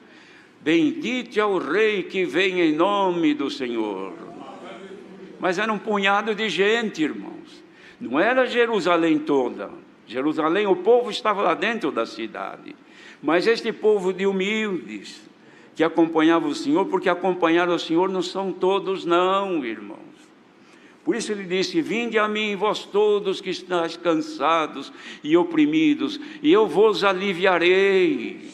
Bendito é o Rei que vem em nome do Senhor. Mas era um punhado de gente, irmãos, não era Jerusalém toda. Jerusalém, o povo estava lá dentro da cidade, mas este povo de humildes que acompanhava o Senhor, porque acompanhar o Senhor não são todos não, irmãos. Por isso ele disse: vinde a mim, vós todos que estáis cansados e oprimidos, e eu vos aliviarei.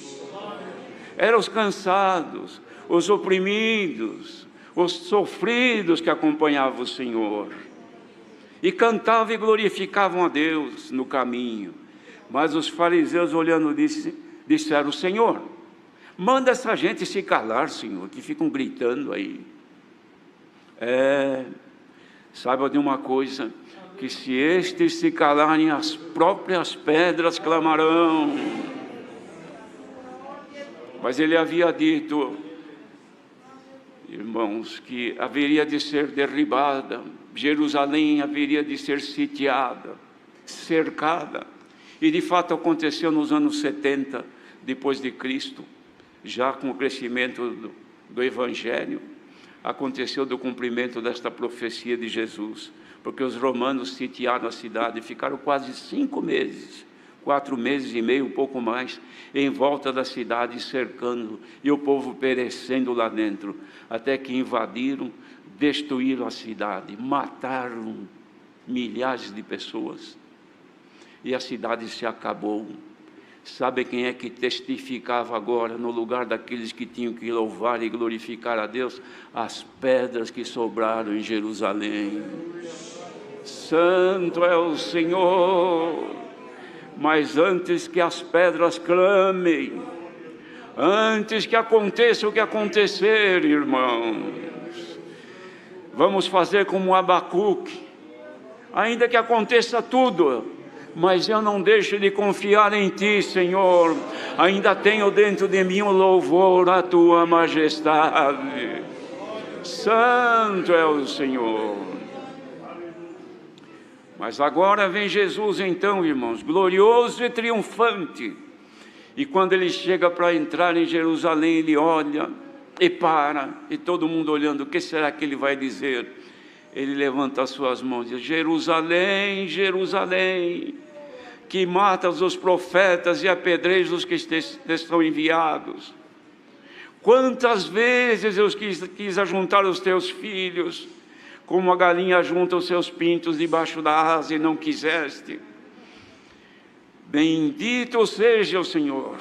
Eram os cansados, os oprimidos, os sofridos que acompanhavam o Senhor, e cantavam e glorificavam a Deus no caminho. Mas os fariseus, olhando, disseram: Senhor, manda essa gente se calar, Senhor, que ficam gritando aí. Saiba de uma coisa, que se estes se calarem, as próprias pedras clamarão. Mas ele havia dito, irmãos, que haveria de ser derribada, Jerusalém haveria de ser sitiada, cercada. E de fato aconteceu nos anos 70 depois de Cristo, já com o crescimento do Evangelho. Aconteceu do cumprimento desta profecia de Jesus, porque os romanos sitiaram a cidade e ficaram quase 5 meses, 4 meses e meio, um pouco mais, em volta da cidade, cercando, e o povo perecendo lá dentro, até que invadiram, destruíram a cidade, mataram milhares de pessoas, e a cidade se acabou. Sabe quem é que testificava agora no lugar daqueles que tinham que louvar e glorificar a Deus? As pedras que sobraram em Jerusalém. Santo é o Senhor. Mas antes que as pedras clamem, antes que aconteça o que acontecer, irmãos, vamos fazer como Abacuque. Ainda que aconteça tudo, mas eu não deixo de confiar em Ti, Senhor. Ainda tenho dentro de mim o louvor à Tua majestade. Santo é o Senhor. Mas agora vem Jesus então, irmãos, glorioso e triunfante. E quando Ele chega para entrar em Jerusalém, Ele olha e para, e todo mundo olhando, o que será que Ele vai dizer? Ele levanta as suas mãos e diz: Jerusalém, Jerusalém, que matas os profetas e apedrejas os que estão enviados. Quantas vezes eu quis ajuntar os teus filhos, como a galinha junta os seus pintos debaixo da asa, e não quiseste. Bendito seja o Senhor,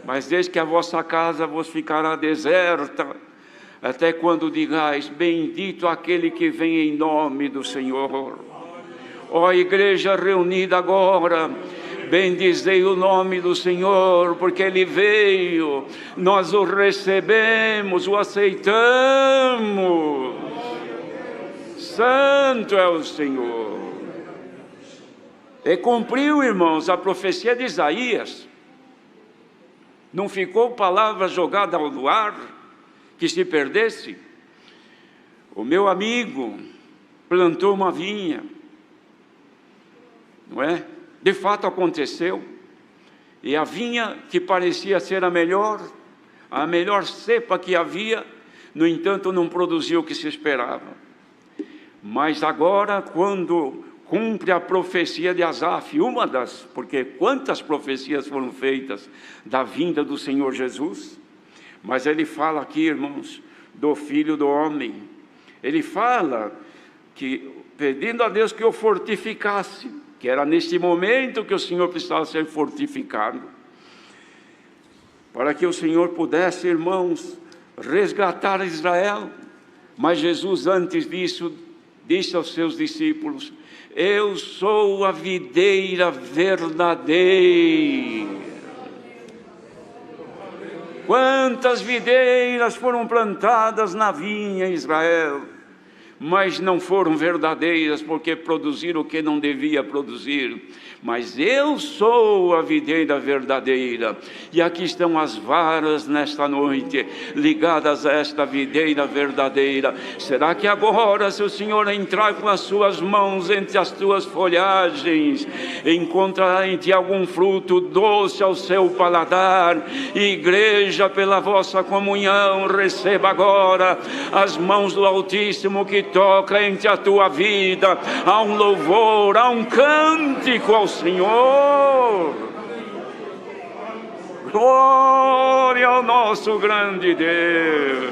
mas desde que a vossa casa vos ficará deserta, até quando digais, bendito aquele que vem em nome do Senhor. Ó igreja reunida agora, bendizei o nome do Senhor, porque Ele veio, nós o recebemos, o aceitamos. Santo é o Senhor. E cumpriu, irmãos, a profecia de Isaías. Não ficou palavra jogada ao ar que se perdesse. O meu amigo plantou uma vinha, não é? De fato aconteceu. E a vinha que parecia ser a melhor cepa que havia, no entanto não produziu o que se esperava. Mas agora, quando cumpre a profecia de Asaf, porque quantas profecias foram feitas da vinda do Senhor Jesus, mas ele fala aqui, irmãos, do Filho do Homem. Ele fala que, pedindo a Deus que o fortificasse, que era neste momento que o Senhor precisava ser fortificado, para que o Senhor pudesse, irmãos, resgatar Israel. Mas Jesus, antes disso, disse aos seus discípulos: eu sou a videira verdadeira. Quantas videiras foram plantadas na vinha em Israel, mas não foram verdadeiras, porque produziram o que não devia produzir. Mas eu sou a videira verdadeira, e aqui estão as varas nesta noite, ligadas a esta videira verdadeira. Será que agora, se o Senhor entrar com as suas mãos entre as tuas folhagens, encontrará em ti algum fruto doce ao seu paladar? Igreja, pela vossa comunhão, receba agora as mãos do Altíssimo que toca entre a tua vida. Há um louvor, há um cântico ao Senhor. Glória ao nosso grande Deus.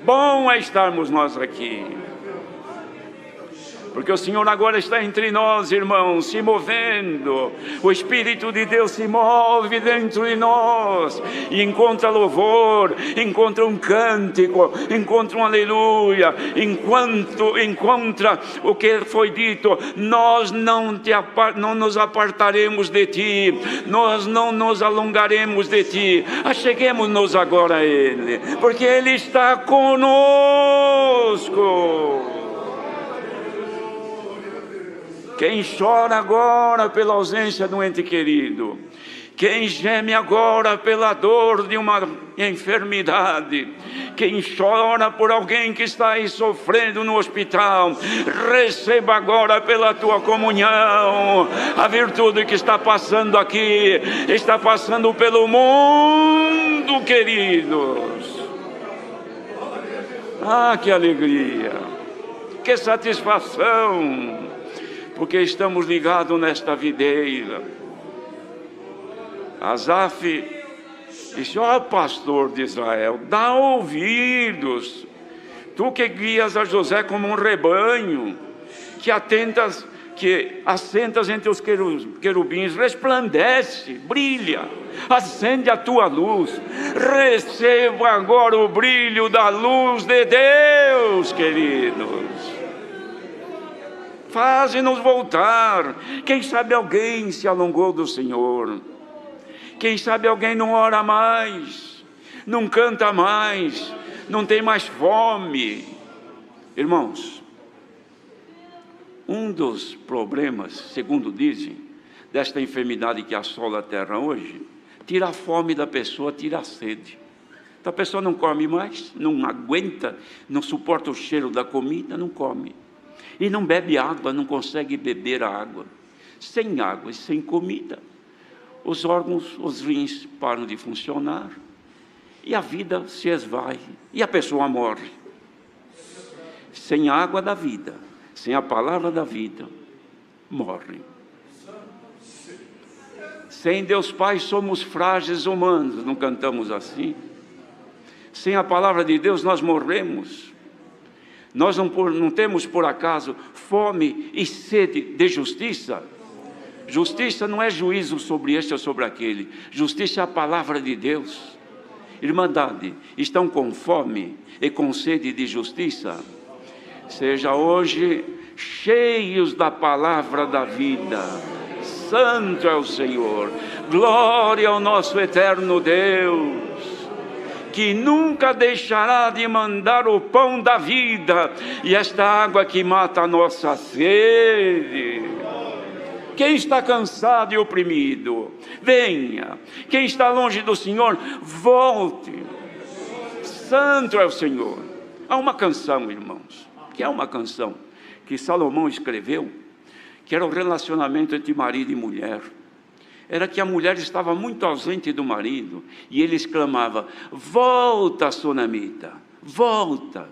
Bom é estarmos nós aqui, porque o Senhor agora está entre nós, irmãos, se movendo. O Espírito de Deus se move dentro de nós e encontra louvor, encontra um cântico, encontra um aleluia, encontra o que foi dito: nós não nos apartaremos de ti, nós não nos alongaremos de ti. Acheguemos-nos agora a Ele, porque Ele está conosco. Quem chora agora pela ausência de um ente querido, quem geme agora pela dor de uma enfermidade, quem chora por alguém que está aí sofrendo no hospital, receba agora pela tua comunhão a virtude que está passando aqui, está passando pelo mundo, queridos. Ah, que alegria, que satisfação, porque estamos ligados nesta videira. Asaf disse: ó pastor de Israel, dá ouvidos, tu que guias a José como um rebanho, que assentas entre os querubins, resplandece, brilha, acende a tua luz. Receba agora o brilho da luz de Deus, queridos. Faze-nos voltar. Quem sabe alguém se alongou do Senhor, quem sabe alguém não ora mais, não canta mais, não tem mais fome. Irmãos, um dos problemas, segundo dizem, desta enfermidade que assola a terra hoje, tira a fome da pessoa, tira a sede. Então a pessoa não come mais, não aguenta, não suporta o cheiro da comida, não come. E não bebe água, não consegue beber a água. Sem água e sem comida, os órgãos, os rins param de funcionar, e a vida se esvai, e a pessoa morre. Sem a água da vida, sem a palavra da vida, morre. Sem Deus Pai somos frágeis humanos, não cantamos assim? Sem a palavra de Deus nós morremos. Nós não temos por acaso fome e sede de justiça. Justiça não é juízo sobre este ou sobre aquele. Justiça é a palavra de Deus. Irmandade, estão com fome e com sede de justiça? Seja hoje cheios da palavra da vida. Santo é o Senhor. Glória ao nosso eterno Deus, que nunca deixará de mandar o pão da vida e esta água que mata a nossa sede. Quem está cansado e oprimido, venha. Quem está longe do Senhor, volte. Santo é o Senhor. Há uma canção, irmãos, que é uma canção que Salomão escreveu, que era o relacionamento entre marido e mulher. Era que a mulher estava muito ausente do marido, e ele exclamava: volta, sunamita, volta.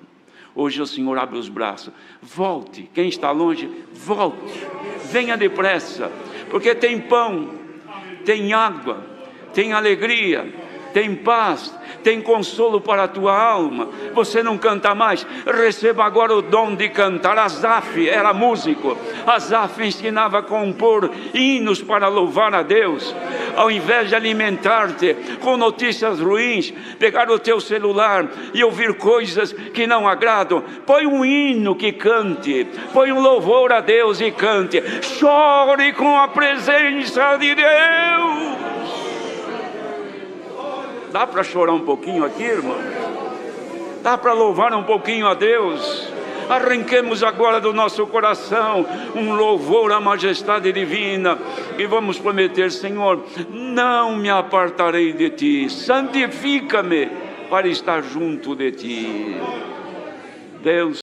Hoje o Senhor abre os braços: volte. Quem está longe, volte, venha depressa, porque tem pão, tem água, tem alegria, tem paz, tem consolo para a tua alma. Você não canta mais, receba agora o dom de cantar. Asaf era músico, Asaf ensinava a compor hinos para louvar a Deus. Ao invés de alimentar-te com notícias ruins, pegar o teu celular e ouvir coisas que não agradam, põe um hino que cante, põe um louvor a Deus e cante. Chore com a presença de Deus. Dá para chorar um pouquinho aqui, irmão? Dá para louvar um pouquinho a Deus? Arranquemos agora do nosso coração um louvor à majestade divina e vamos prometer: Senhor, não me apartarei de Ti, santifica-me para estar junto de Ti. Deus